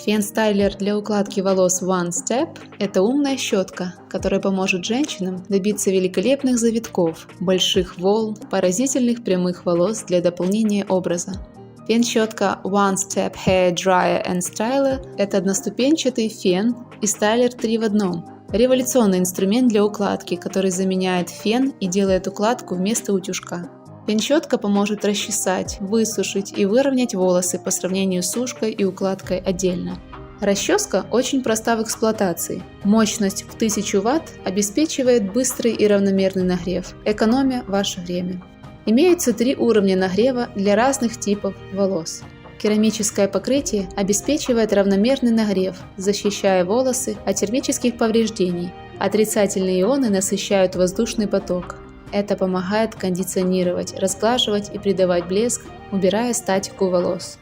Фен-стайлер для укладки волос One Step – это умная щетка, которая поможет женщинам добиться великолепных завитков, больших волн, поразительных прямых волос для дополнения образа. Фен-щетка One Step Hair Dryer and Styler – это одноступенчатый фен и стайлер 3 в одном. Революционный инструмент для укладки, который заменяет фен и делает укладку вместо утюжка. Фен-щетка поможет расчесать, высушить и выровнять волосы по сравнению с сушкой и укладкой отдельно. Расческа очень проста в эксплуатации. Мощность в 1000 Вт обеспечивает быстрый и равномерный нагрев, экономя ваше время. Имеются 3 уровня нагрева для разных типов волос. Керамическое покрытие обеспечивает равномерный нагрев, защищая волосы от термических повреждений. Отрицательные ионы насыщают воздушный поток. Это помогает кондиционировать, разглаживать и придавать блеск, убирая статику волос.